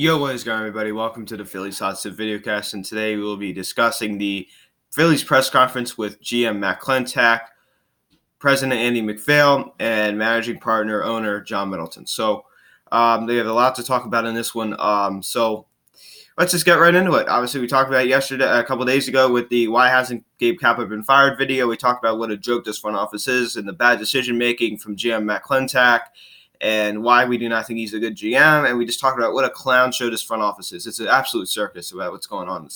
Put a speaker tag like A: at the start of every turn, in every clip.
A: Yo, what is going on, everybody? Welcome to the Phillies Vidcast, and today we will be discussing the Phillies press conference with GM Matt Klentak, President Andy MacPhail, and managing partner owner John Middleton. So they have a lot to talk about in this one. So let's just get right into it. Obviously, we talked about it a couple days ago with the "Why Hasn't Gabe Kapler Been Fired" video. We talked about what a joke this front office is and the bad decision making from GM Matt Klentak, and why we do not think he's a good GM. And we just talked about what a clown show this front office is. It's an absolute circus about what's going on in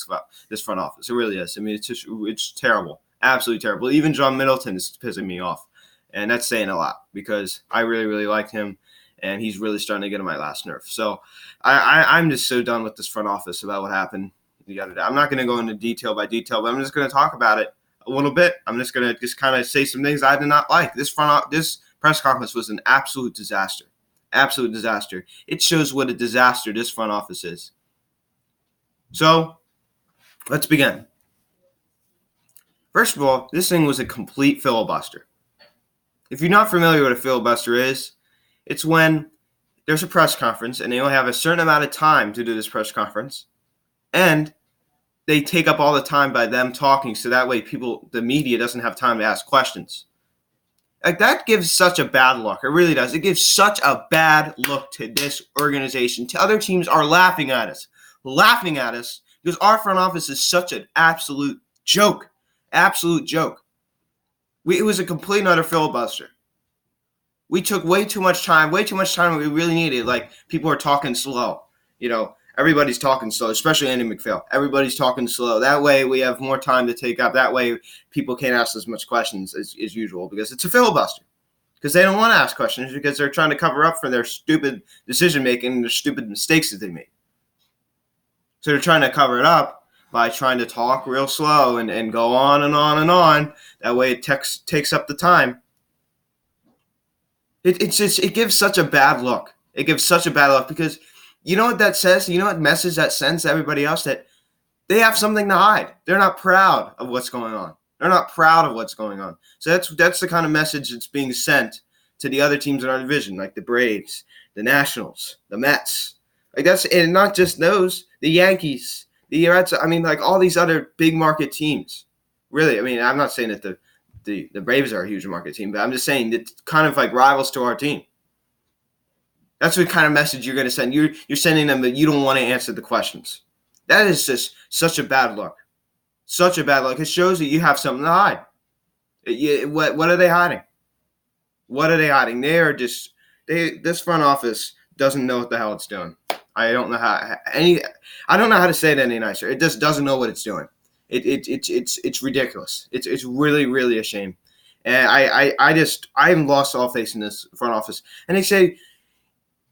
A: this front office. It really is. I mean, it's terrible. Absolutely terrible. Even John Middleton is pissing me off. And that's saying a lot because I really, really liked him. And he's really starting to get on my last nerve. So I'm just so done with this front office about what happened the other day. I'm not going to go into detail by detail, but I'm just going to talk about it a little bit. I'm just going to kind of say some things I did not like. This press conference was an absolute disaster. Absolute disaster. It shows what a disaster this front office is. So, let's begin. First of all, this thing was a complete filibuster. If you're not familiar with what a filibuster is, it's when there's a press conference and they only have a certain amount of time to do this press conference, and they take up all the time by them talking, so that way the media doesn't have time to ask questions. Like, that gives such a bad look. It really does. It gives such a bad look to this organization. Other teams are laughing at us because our front office is such an absolute joke. Absolute joke. It was a complete and utter filibuster. We took way too much time than we really needed. Like, people are talking slow. Everybody's talking slow, especially Andy MacPhail. Everybody's talking slow. That way we have more time to take up. That way people can't ask as much questions as usual because it's a filibuster. Because they don't want to ask questions because they're trying to cover up for their stupid decision-making and their stupid mistakes that they made. So they're trying to cover it up by trying to talk real slow and go on and on and on. That way it takes up the time. It gives such a bad look. It gives such a bad look because you know what that says? You know what message that sends to everybody else? That they have something to hide. They're not proud of what's going on. So that's the kind of message that's being sent to the other teams in our division, like the Braves, the Nationals, the Mets. And not just those, the Yankees, the Reds. I mean, like all these other big market teams. Really, I mean, I'm not saying that the Braves are a huge market team, but I'm just saying it's kind of like rivals to our team. That's the kind of message you're going to send. You're sending them that you don't want to answer the questions. That is just such a bad look. Such a bad look. It shows that you have something to hide. What are they hiding? What are they hiding? This front office doesn't know what the hell it's doing. I don't know how to say it any nicer. It just doesn't know what it's doing. It's ridiculous. It's really, really a shame. And I haven't lost all faith in this front office. And they say,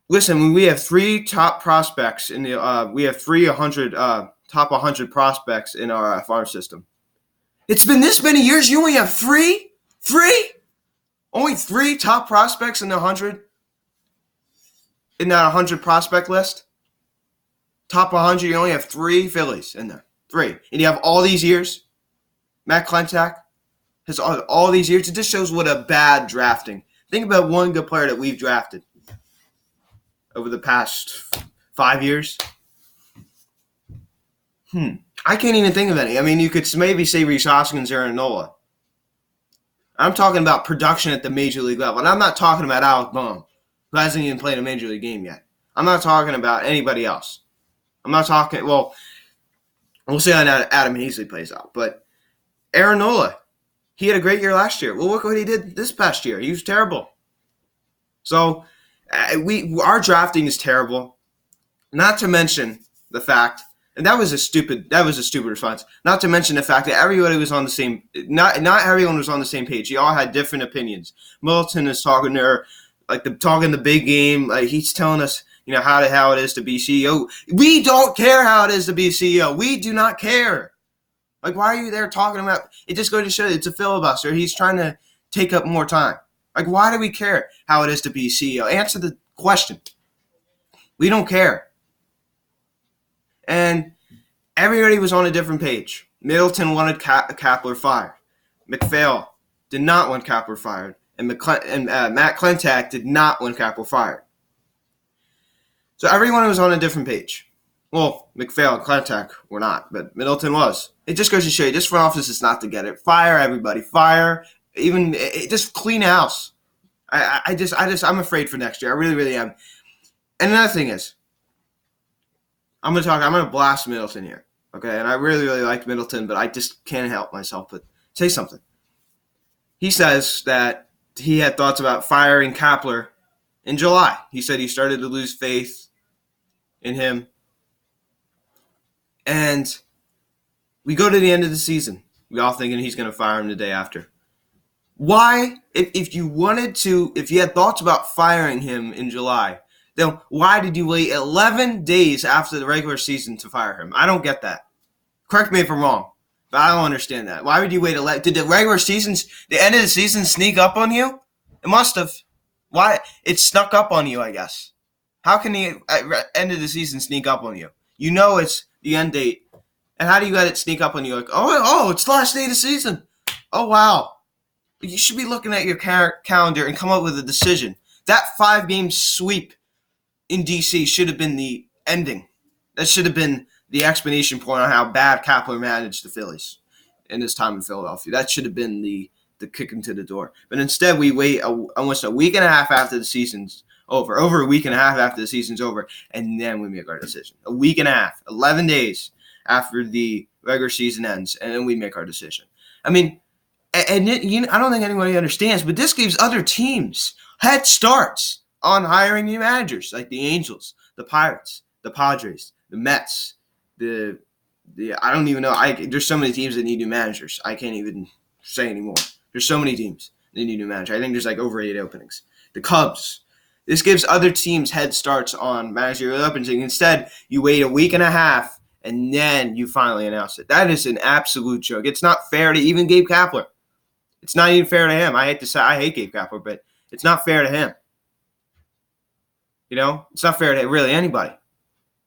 A: listen, we have three top prospects in the we have 300 top 100 prospects in our farm system. It's been this many years. You only have three? Only three top prospects in the 100? In that 100 prospect list? Top 100, you only have three Phillies in there. Three. And you have all these years? Matt Klentak has all these years. It just shows what a bad drafting. Think about one good player that we've drafted over the past 5 years. I can't even think of any. I mean, you could maybe say Rhys Hoskins or Aaron Nola. I'm talking about production at the major league level. And I'm not talking about Alec Bohm, who hasn't even played a major league game yet. I'm not talking about anybody else. We'll see how Adam Hazley plays out. But Aaron Nola, he had a great year last year. Well, look what he did this past year. He was terrible. So our drafting is terrible. Not to mention the fact, and that was a stupid response. Not to mention the fact that everybody was on the same. Not everyone was on the same page. They all had different opinions. Middleton is talking there, talking the big game. Like, he's telling us, how it is to be CEO. We don't care how it is to be CEO. We do not care. Like, why are you there talking about? It just goes to show you it's a filibuster. He's trying to take up more time. Like, why do we care how it is to be CEO? Answer the question. We don't care. And everybody was on a different page. Middleton wanted Kapler fired. MacPhail did not want Kapler fired. And Matt Klentak did not want Kapler fired. So everyone was on a different page. Well, McPhail and Klentak were not, but Middleton was. It just goes to show you, this front office is not to get it. Fire everybody. Fire. Even just clean house. I'm afraid for next year. I really, really am. And another thing is, I'm going to blast Middleton here. Okay? And I really, really like Middleton, but I just can't help myself but say something. He says that he had thoughts about firing Kapler in July. He said he started to lose faith in him. And we go to the end of the season. We all thinking he's going to fire him the day after. Why, if you had thoughts about firing him in July, then why did you wait 11 days after the regular season to fire him? I don't get that. Correct me if I'm wrong, but I don't understand that. Why would you wait 11? Did the end of the season sneak up on you? It must have. Why? It snuck up on you, I guess. How can the end of the season sneak up on you? You know it's the end date. And how do you let it sneak up on you? Like, oh, it's the last day of the season. Oh, wow. You should be looking at your calendar and come up with a decision. That 5-game sweep in D.C. should have been the ending. That should have been the explanation point on how bad Kapler managed the Phillies in his time in Philadelphia. That should have been the kick into the door. But instead, we wait almost a week and a half after the season's over a week and a half after the season's over, and then we make our decision. A week and a half, 11 days after the regular season ends, and then we make our decision. I mean, I don't think anybody understands, but this gives other teams head starts on hiring new managers, like the Angels, the Pirates, the Padres, the Mets, I don't even know. There's so many teams that need new managers. I can't even say anymore. There's so many teams that need new managers. I think there's like over 8 openings. The Cubs. This gives other teams head starts on managerial openings. Instead, you wait a week and a half, and then you finally announce it. That is an absolute joke. It's not fair to even Gabe Kapler. It's not even fair to him. I hate to say I hate Gabe Kapler, but it's not fair to him. You know, it's not fair to really anybody,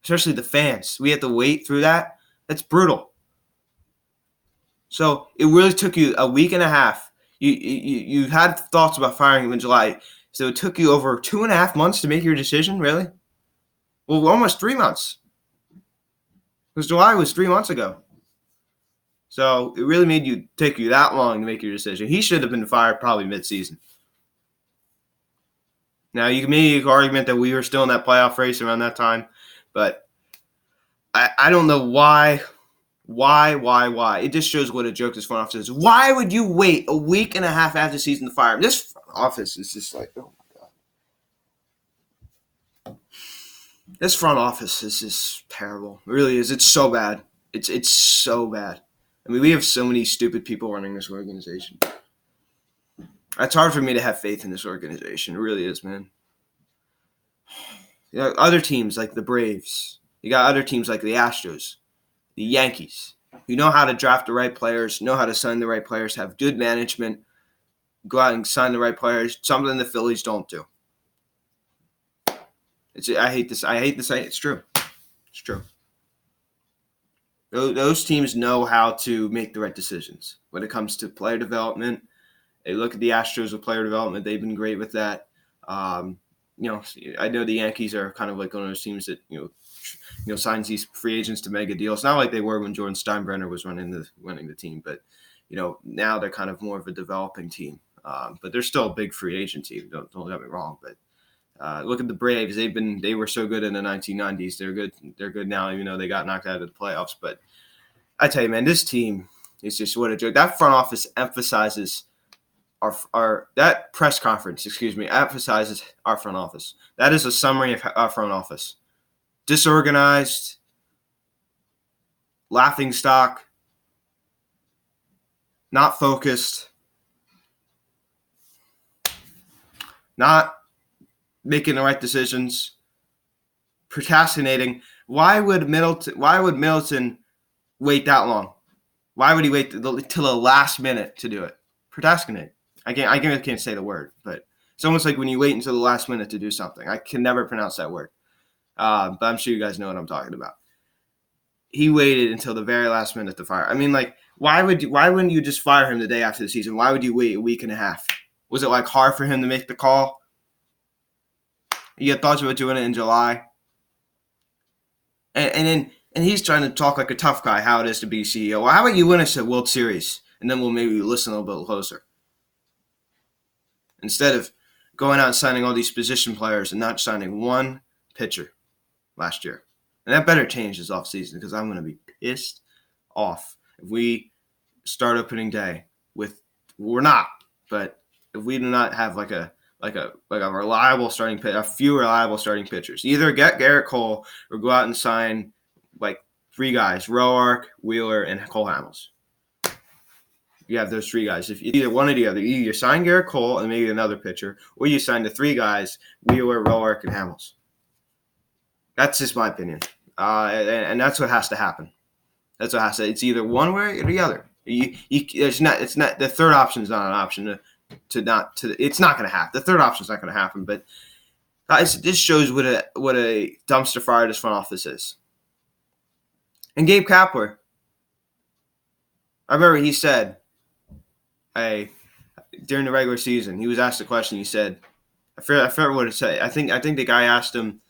A: especially the fans. We have to wait through that. That's brutal. So it really took you a week and a half. You had thoughts about firing him in July. So it took you over 2.5 months to make your decision, really? Well, almost 3 months. Because July was 3 months ago. So it really take you that long to make your decision. He should have been fired probably mid-season. Now, you can make an argument that we were still in that playoff race around that time, but I don't know why. Why? It just shows what a joke this front office is. Why would you wait a week and a half after the season to fire him? This front office is just like, oh my God. This front office is just terrible. It really is. It's so bad. It's so bad. I mean, we have so many stupid people running this organization. It's hard for me to have faith in this organization. It really is, man. You know, other teams like the Braves. You got other teams like the Astros, the Yankees. You know how to draft the right players, know how to sign the right players, have good management, go out and sign the right players, something the Phillies don't do. I hate to say it's true. It's true. Those teams know how to make the right decisions when it comes to player development. They look at the Astros with player development. They've been great with that. You know, I know the Yankees are kind of like one of those teams that, signs these free agents to mega deals. Not like they were when Jordan Steinbrenner was running the team, but, now they're kind of more of a developing team. But they're still a big free agent team. Don't get me wrong. But look at the Braves. They were so good in the 1990s. They're good now, even though they got knocked out of the playoffs. But I tell you, man, this team is just what a joke. That front office emphasizes that press conference, emphasizes our front office. That is a summary of our front office. Disorganized, laughingstock, not focused, not making the right decisions, procrastinating. Why would Middleton wait that long? Why would he wait till the last minute to do it? Procrastinate. I can't say the word, but it's almost like when you wait until the last minute to do something. I can never pronounce that word, but I'm sure you guys know what I'm talking about. He waited until the very last minute to fire. I mean, like, why wouldn't you just fire him the day after the season? Why would you wait a week and a half? Was it hard for him to make the call? You had thoughts about doing it in July? and he's trying to talk like a tough guy, how it is to be CEO. Well, how about you win us a World Series, and then we'll maybe listen a little bit closer. Instead of going out and signing all these position players and not signing one pitcher last year. And that better change this offseason because I'm going to be pissed off if we start opening day with – we're not, but if we do not have like a reliable starting pitcher, a few reliable starting pitchers. Either get Garrett Cole or go out and sign like 3 guys, Roark, Wheeler, and Cole Hamels. You have those 3 guys. If either one or the other, you sign Garrett Cole and maybe another pitcher, or you sign the 3 guys, Wheeler, Roark, and Hamels. That's just my opinion, and that's what has to happen. That's what has to. It's either one way or the other. It's not. The third option is not an option. It's not going to happen. The third option is not going to happen. But guys, this shows what a dumpster fire this front office is. And Gabe Kapler, I remember he said, during the regular season, he was asked a question. He said, I forget what it said. I think the guy asked him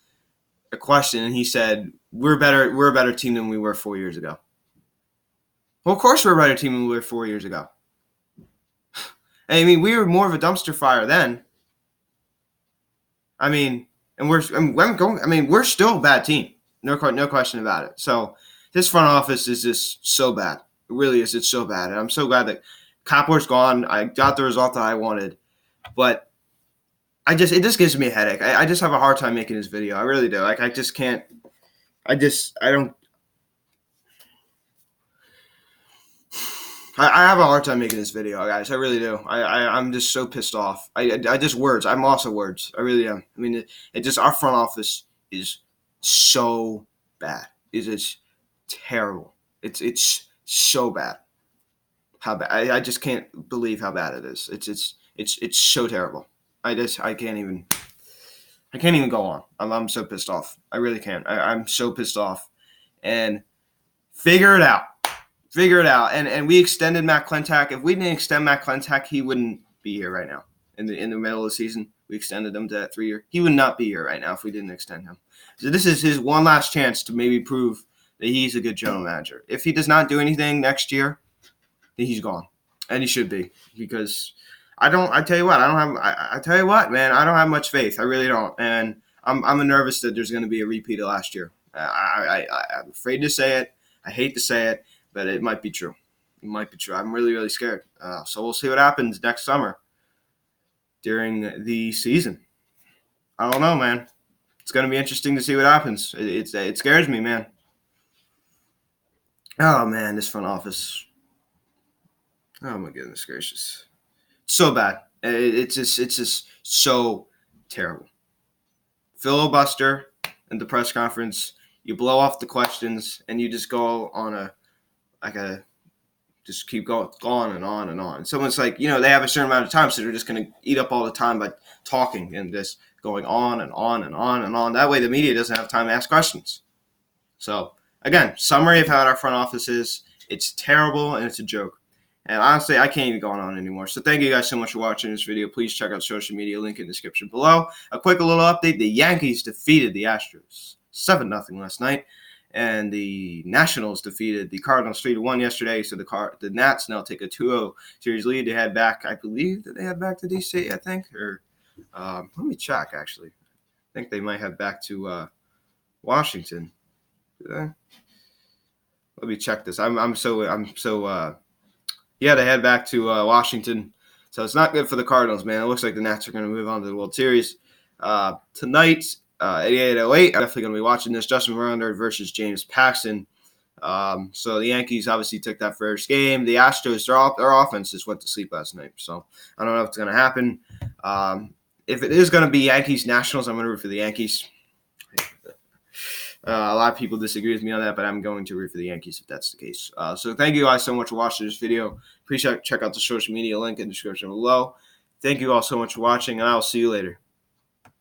A: a question, and he said, "We're a better team than we were 4 years ago." Well, of course we're a better team than we were 4 years ago. I mean, we were more of a dumpster fire then. I mean, and we're still a bad team. No question about it. So this front office is just so bad. It really is. It's so bad. And I'm so glad that Kapler's gone. I got the result that I wanted. But it just gives me a headache. I just have a hard time making this video. I really do. Like, I just can't. I don't. I have a hard time making this video, guys. I really do. I'm just so pissed off. I just words. I'm lost of words. I really am. I mean, it just our front office is so bad. It's terrible. It's so bad. How bad? I just can't believe how bad it is. It's so terrible. I can't even go on. I'm so pissed off. I really can't. I'm so pissed off. And figure it out. And we extended Matt Klentak. If we didn't extend Matt Klentak, he wouldn't be here right now. In the middle of the season, we extended him to that 3 year. He would not be here right now if we didn't extend him. So this is his one last chance to maybe prove that he's a good general manager. If he does not do anything next year, then he's gone. And he should be, because I tell you what, man, I don't have much faith. I really don't. And I'm nervous that there's going to be a repeat of last year. I'm afraid to say it. I hate to say it, but it might be true. It might be true. I'm really, really scared. So we'll see what happens next summer during the season. I don't know, man. It's going to be interesting to see what happens. It scares me, man. Oh, man, this front office. Oh, my goodness gracious. So bad. It's just so terrible. Filibuster at the press conference, you blow off the questions, and you just go on just keep going on and on and on. Someone's like, they have a certain amount of time, so they're just going to eat up all the time by talking and just going on and on and on and on. That way the media doesn't have time to ask questions. So, again, summary of how our front office is. It's terrible, and it's a joke. And honestly, I can't even go on anymore. So thank you guys so much for watching this video. Please check out social media, link in the description below. A quick little update. The Yankees defeated the Astros 7-0 last night. And the Nationals defeated the Cardinals 3-1 yesterday. So the Nats now take a 2-0 series lead. They head back, I believe that they head back to D.C., I think. Or let me check, actually. I think they might head back to Washington. Let me check this. Yeah, they head back to Washington. So it's not good for the Cardinals, man. It looks like the Nats are going to move on to the World Series. Tonight, 8808, I'm definitely going to be watching this. Justin Verlander versus James Paxton. So the Yankees obviously took that first game. The Astros, their offense just went to sleep last night. So I don't know if it's going to happen. If it is going to be Yankees Nationals, I'm going to root for the Yankees. A lot of people disagree with me on that, but I'm going to root for the Yankees if that's the case. So thank you guys so much for watching this video. Please check out the social media link in the description below. Thank you all so much for watching, and I'll see you later.